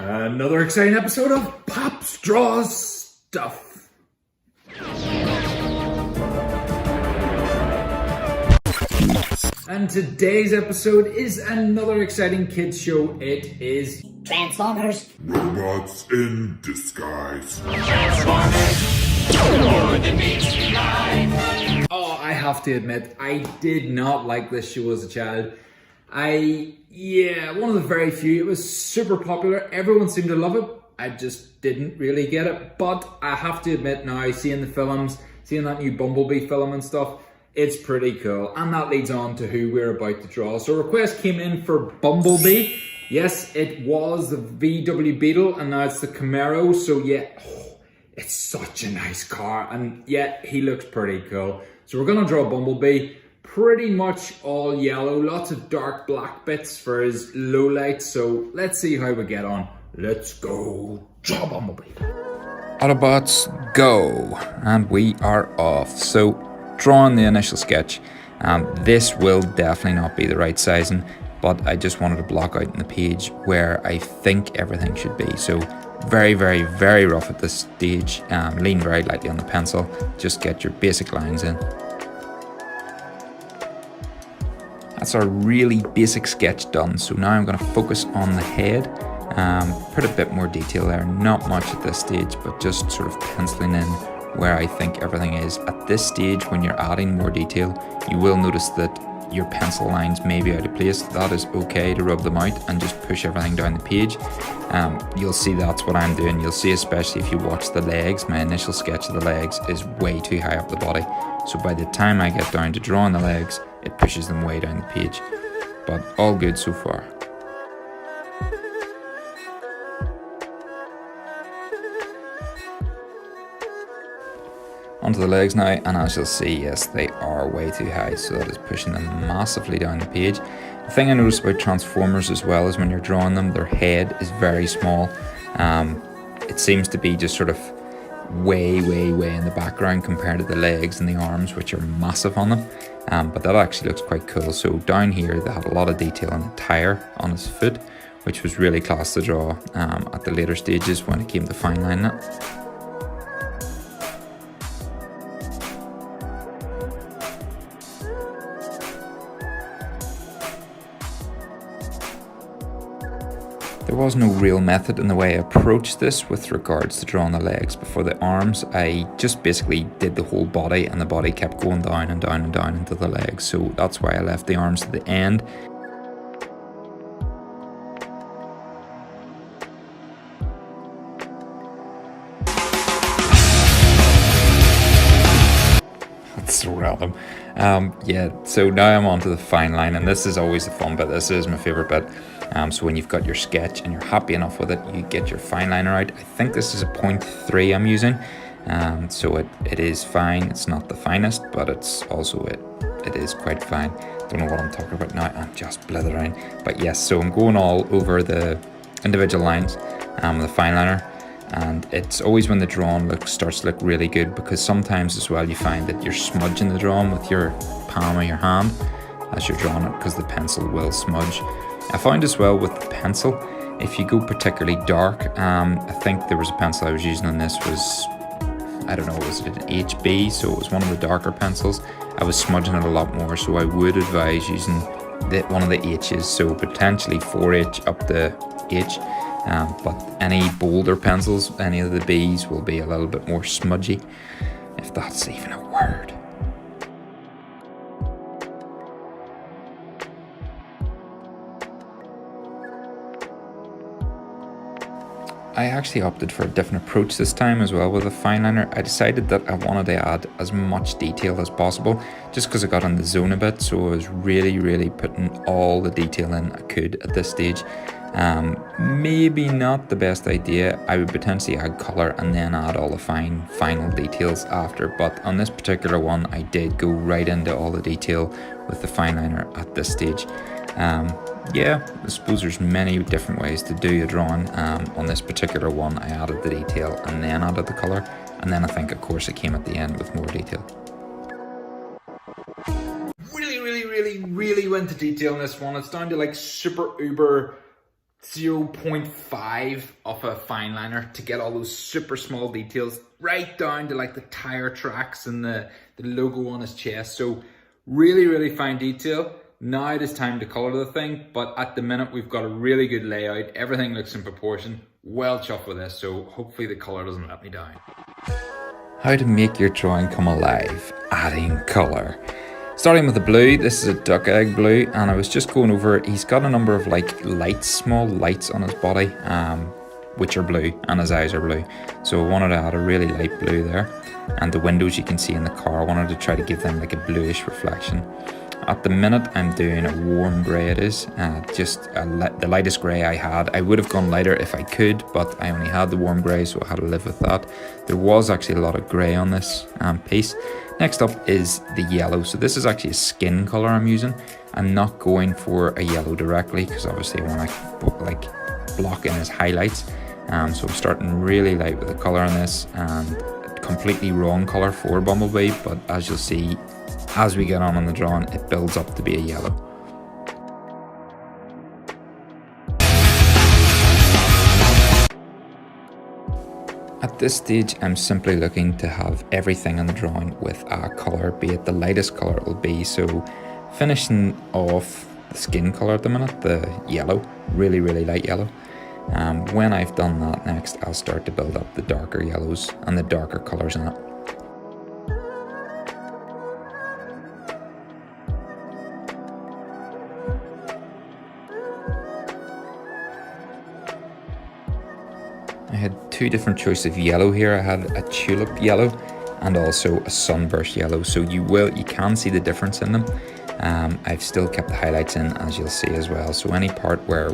Another exciting episode of Pops Draws Stuff. And today's episode is another exciting kids show. It is Transformers. Robots in disguise. Transformers. Oh, I have to admit, I did not like this show as a child. One of the very few. It was super popular. Everyone seemed to love it. I just didn't really get it. But I have to admit now, seeing the films, seeing that new Bumblebee film and stuff, it's pretty cool. And that leads on to who we're about to draw. So a request came in for Bumblebee. Yes, it was the VW Beetle and now it's the Camaro. So yeah, it's such a nice car. And yeah, he looks pretty cool. So we're going to draw Bumblebee. Pretty much all yellow, lots of dark black bits for his low lights. So let's see how we get on. Let's go draw Bumblebee. Autobots, go! And we are off. So, drawing the initial sketch. This will definitely not be the right sizing, but I just wanted to block out in the page where I think everything should be. So, very, very, very rough at this stage. Lean very lightly on the pencil. Just get your basic lines in. That's our really basic sketch done. So now I'm going to focus on the head. Put a bit more detail there. Not much at this stage, but just sort of penciling in where I think everything is. At this stage, when you're adding more detail, you will notice that your pencil lines may be out of place. That is okay to rub them out and just push everything down the page. You'll see that's what I'm doing. You'll see, especially if you watch the legs, my initial sketch of the legs is way too high up the body. So by the time I get down to drawing the legs, it pushes them way down the page. But all good so far. Onto the legs now, and as you'll see, yes, they are way too high, so that is pushing them massively down the page. The thing I noticed about Transformers as well is when you're drawing them, their head is very small. It seems to be just sort of way in the background compared to the legs and the arms, which are massive on them. But that actually looks quite cool. So down here, they had a lot of detail on the tire on his foot, which was really class to draw at the later stages when it came to fine lining it. There was no real method in the way I approached this with regards to drawing the legs. But for the arms, I just basically did the whole body, and the body kept going down and down and down into the legs. So that's why I left the arms to the end. That's so random. So now I'm on to the fine line, and this is always the fun bit. This is my favorite bit. So when you've got your sketch and you're happy enough with it, you get your fine liner out. I think this is a 0.3 I'm using. So it is fine. It's not the finest, but it's also it is quite fine. Don't know what I'm talking about now. I'm just blithering. But yes, so I'm going all over the individual lines with the fine liner. And it's always when the drawing starts to look really good, because sometimes as well you find that you're smudging the drawing with your palm of your hand as you're drawing it, because the pencil will smudge. I found as well with the pencil, if you go particularly dark, I think there was a pencil I was using on this was, I don't know, was it an HB? So it was one of the darker pencils. I was smudging it a lot more, so I would advise using one of the H's, so potentially 4H up the H. But any bolder pencils, any of the B's, will be a little bit more smudgy, if that's even a word. I actually opted for a different approach this time as well with a fine liner. I decided that I wanted to add as much detail as possible, just because I got in the zone a bit, so I was really putting all the detail in I could at this stage. Maybe not the best idea. I would potentially add colour and then add all the final details after, but on this particular one I did go right into all the detail with the fine liner at this stage. I suppose there's many different ways to do a drawing. On this particular one I added the detail and then added the colour, and then I think of course it came at the end with more detail. Really went to detail in this one. It's down to like super uber 0.5 of a fine liner to get all those super small details right down to like the tire tracks and the logo on his chest. So really, really fine detail. Now it is time to color the thing, but at the minute we've got a really good layout. Everything looks in proportion. Well chuffed with this, so hopefully the color doesn't let me down. How to make your drawing come alive, adding color. Starting with the blue, this is a duck egg blue, and I was just going over, he's got a number of like lights, small lights on his body, which are blue, and his eyes are blue. So I wanted to add a really light blue there. And the windows you can see in the car, I wanted to try to give them like a bluish reflection. At the minute, I'm doing a warm grey it is, the lightest grey I had. I would have gone lighter if I could, but I only had the warm grey, so I had to live with that. There was actually a lot of grey on this piece. Next up is the yellow. So this is actually a skin colour I'm using. I'm not going for a yellow directly, because obviously I want to like block in his highlights. So I'm starting really light with the colour on this, and completely wrong colour for Bumblebee, but as you'll see, as we get on in the drawing, it builds up to be a yellow. At this stage, I'm simply looking to have everything in the drawing with a colour, be it the lightest colour it will be. So finishing off the skin colour at the minute, the yellow, really, really light yellow. When I've done that next, I'll start to build up the darker yellows and the darker colours in it. I had two different choices of yellow here. I had a tulip yellow and also a sunburst yellow. So you can see the difference in them. I've still kept the highlights in, as you'll see as well. So any part where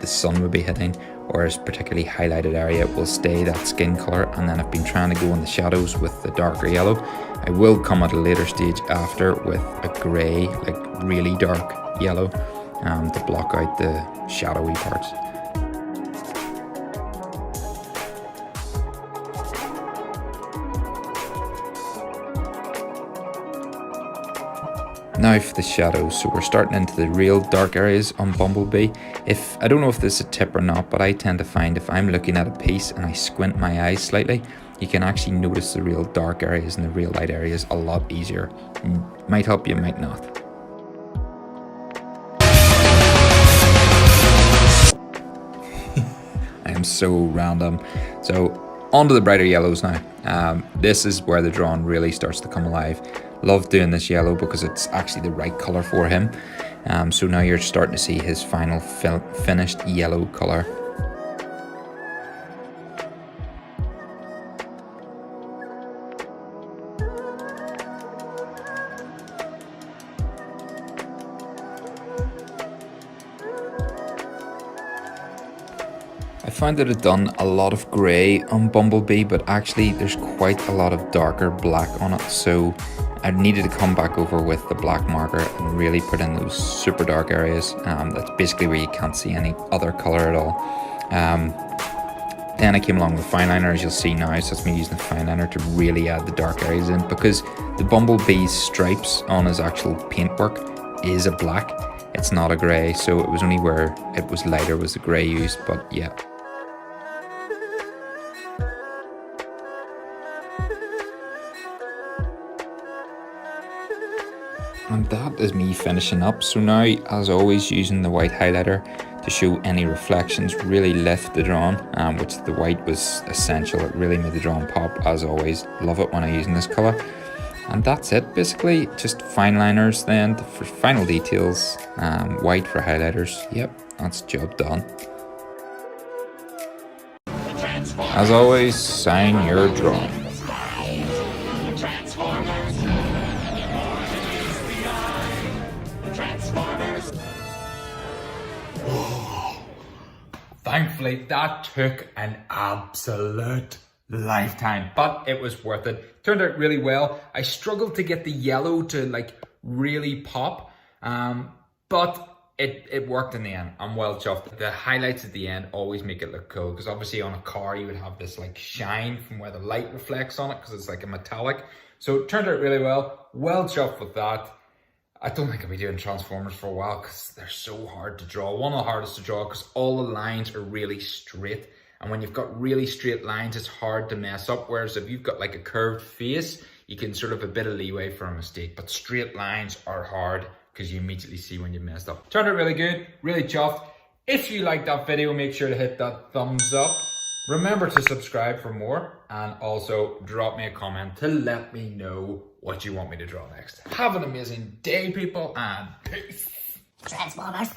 the sun would be hitting or is particularly highlighted area will stay that skin color. And then I've been trying to go in the shadows with the darker yellow. I will come at a later stage after with a grey, like really dark yellow, to block out the shadowy parts. Now for the shadows, so we're starting into the real dark areas on Bumblebee. I don't know if this is a tip or not, but I tend to find if I'm looking at a piece and I squint my eyes slightly, you can actually notice the real dark areas and the real light areas a lot easier. Might help you, might not. I am so random. So onto the brighter yellows now. This is where the drawing really starts to come alive. Love doing this yellow because it's actually the right colour for him. So now you're starting to see his final finished yellow colour. I found that I'd done a lot of grey on Bumblebee, but actually there's quite a lot of darker black on it, so I needed to come back over with the black marker and really put in those super dark areas. That's basically where you can't see any other colour at all. Then I came along with fine liner, as you'll see now, so that's me using the fine liner to really add the dark areas in, because the Bumblebee's stripes on his actual paintwork is a black, it's not a grey, so it was only where it was lighter was the grey used, but yeah. And that is me finishing up. So now, as always, using the white highlighter to show any reflections, really lift the drawing, which the white was essential. It really made the drawing pop, as always. Love it when I'm using this colour. And that's it, basically. Just fine liners then for final details, white for highlighters. Yep, that's job done. As always, sign your drawing. Thankfully, that took an absolute lifetime, but it was worth it. Turned out really well. I struggled to get the yellow to like really pop, but it worked in the end. I'm well chuffed. The highlights at the end always make it look cool, because obviously on a car you would have this like shine from where the light reflects on it, because it's like a metallic. So it turned out really well. Well chuffed with that. I don't think I'll be doing Transformers for a while because they're so hard to draw. One of the hardest to draw because all the lines are really straight. And when you've got really straight lines, it's hard to mess up. Whereas if you've got like a curved face, you can sort of a bit of leeway for a mistake. But straight lines are hard because you immediately see when you messed up. Turned out really good, really chuffed. If you liked that video, make sure to hit that thumbs up. Remember to subscribe for more, and also drop me a comment to let me know what you want me to draw next. Have an amazing day, people, and peace. Transformers.